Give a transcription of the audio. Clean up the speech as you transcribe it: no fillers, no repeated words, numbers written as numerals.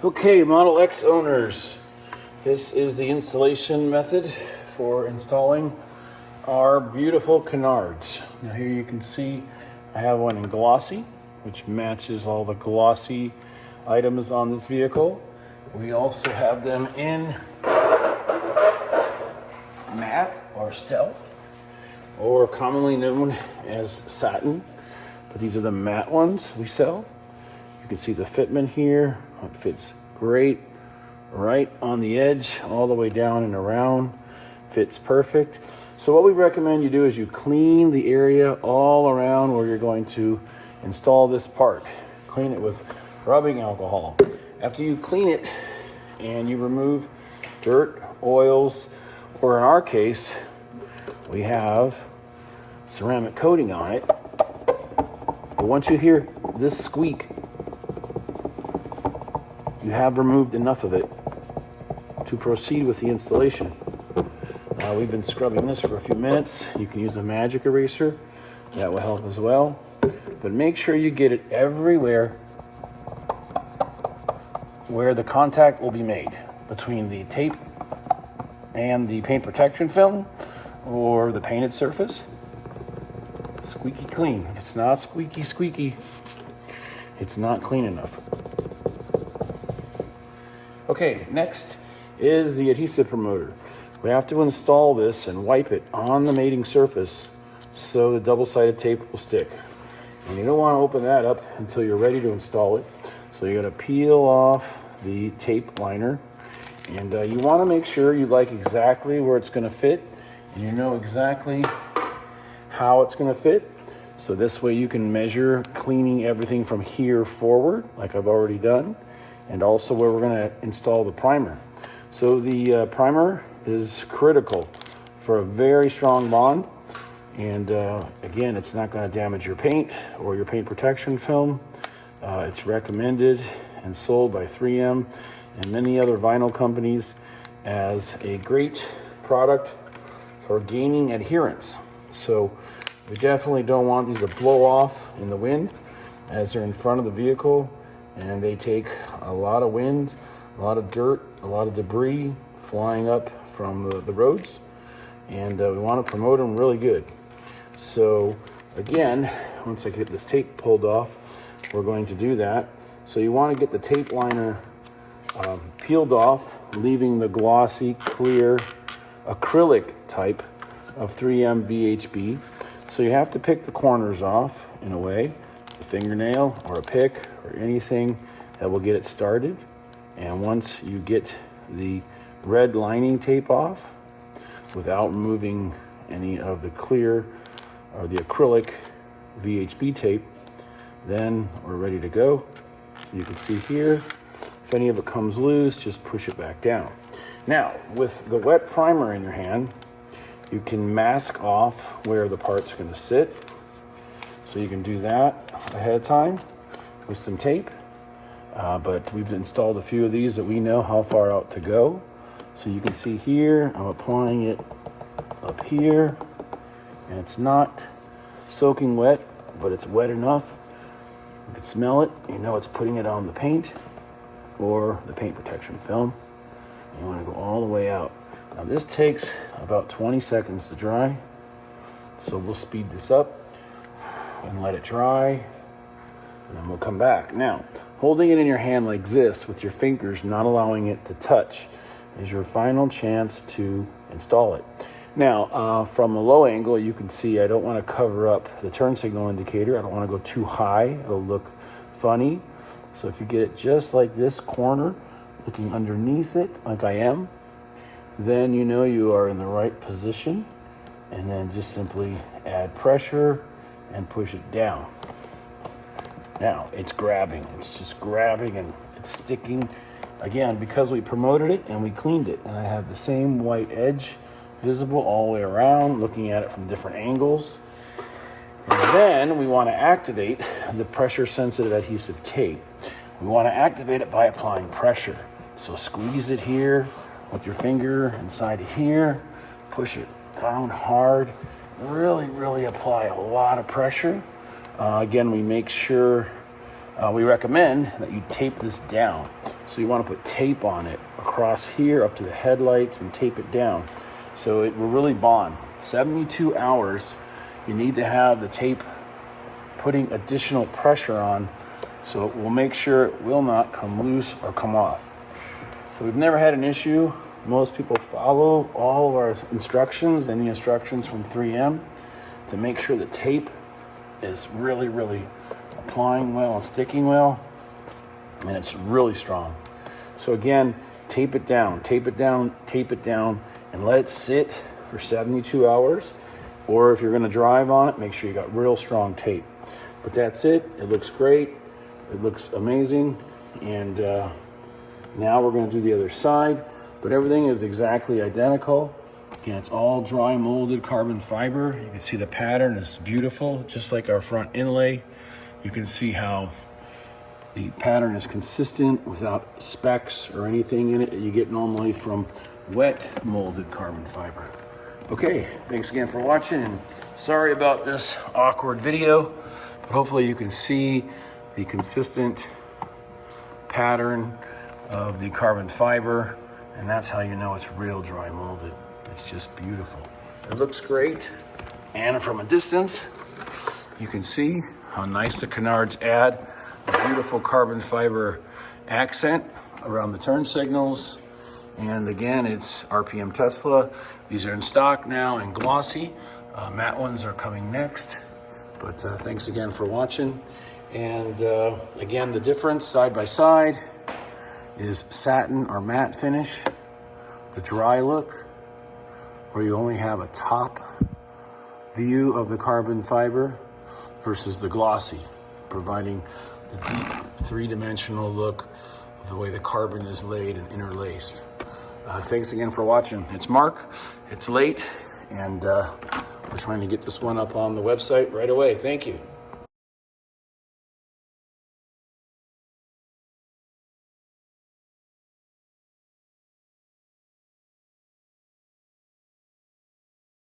Okay, Model X owners, this is the installation method for installing our beautiful Canards. Now here you can see I have one in Glossy, which matches all the Glossy items on this vehicle. We also have them in matte or stealth, or commonly known as satin, but these are the matte ones we sell. You can see the fitment here. It fits great right on the edge all the way down and around. Fits perfect. So what we recommend you do is you clean the area all around where you're going to install this part. Clean it with rubbing alcohol. After you clean it and you remove dirt, oils, or in our case we have ceramic coating on it, but once you hear this squeak, you have removed enough of it to proceed with the installation. We've been scrubbing this for a few minutes. You can use a magic eraser, that will help as well. But make sure you get it everywhere where the contact will be made between the tape and the paint protection film or the painted surface. Squeaky clean. If it's not squeaky, it's not clean enough. Okay, next is the adhesive promoter. We have to install this and wipe it on the mating surface so the double-sided tape will stick. And you don't want to open that up until you're ready to install it. So you're going to peel off the tape liner, and you want to make sure you like exactly where it's going to fit, and you know exactly how it's going to fit. So this way you can measure cleaning everything from here forward, like I've already done, and also where we're going to install the primer. So the primer is critical for a very strong bond, and again, it's not going to damage your paint or your paint protection film. It's recommended and sold by 3M and many other vinyl companies as a great product for gaining adherence. So we definitely don't want these to blow off in the wind as they're in front of the vehicle, and they take a lot of wind, a lot of dirt, a lot of debris flying up from the roads, and we want to promote them really good. So again, once I get this tape pulled off, we're going to do that. So you want to get the tape liner peeled off, leaving the glossy, clear, acrylic type of 3M VHB. So you have to pick the corners off in a way, a fingernail or a pick or anything that will get it started. And once you get the red lining tape off without removing any of the clear or the acrylic VHB tape, then we're ready to go. So you can see here, if any of it comes loose, just push it back down. Now, with the wet primer in your hand, you can mask off where the part's going to sit. So you can do that ahead of time with some tape. But we've installed a few of these that we know how far out to go. So you can see here, I'm applying it up here, and it's not soaking wet, but it's wet enough. You can smell it. You know it's putting it on the paint or the paint protection film. You want to go all the way out. Now this takes about 20 seconds to dry, so we'll speed this up and let it dry, and then we'll come back. Now, holding it in your hand like this with your fingers, not allowing it to touch, is your final chance to install it. Now, from a low angle, you can see I don't want to cover up the turn signal indicator. I don't want to go too high. It'll look funny. So if you get it just like this corner, looking underneath it like I am, then you know you are in the right position, and then just simply add pressure and push it down. Now it's grabbing, it's just grabbing and it's sticking. Again, because we promoted it and we cleaned it, and I have the same white edge visible all the way around, looking at it from different angles. And then we want to activate the pressure sensitive adhesive tape. We want to activate it by applying pressure. So squeeze it here with your finger inside of here, push it down hard, really apply a lot of pressure. Again, we make sure we recommend that you tape this down. So you want to put tape on it across here up to the headlights and tape it down so it will really bond. 72 hours, you need to have the tape putting additional pressure on so it will make sure it will not come loose or come off. So we've never had an issue. Most people follow all of our instructions and the instructions from 3M to make sure the tape is really, really applying well and sticking well, and it's really strong. So again, tape it down, tape it down, tape it down, and let it sit for 72 hours. Or if you're going to drive on it, make sure you got real strong tape. But that's it. It looks great. It looks amazing. And now we're going to do the other side. But everything is exactly identical. Again, it's all dry molded carbon fiber. You can see the pattern is beautiful, just like our front inlay. You can see how the pattern is consistent without specks or anything in it that you get normally from wet molded carbon fiber. Okay, thanks again for watching, and sorry about this awkward video, but hopefully you can see the consistent pattern of the carbon fiber, and that's how you know it's real dry molded. It's just beautiful. It looks great, and from a distance, you can see how nice the Canards add a beautiful carbon fiber accent around the turn signals. And again, it's RPM Tesla. These are in stock now in Glossy. Matte ones are coming next. But thanks again for watching. And again, the difference side by side is satin or matte finish, the dry look, where you only have a top view of the carbon fiber, versus the glossy, providing the deep three-dimensional look of the way the carbon is laid and interlaced. Thanks again for watching. It's Mark. It's late, and we're trying to get this one up on the website right away. Thank you.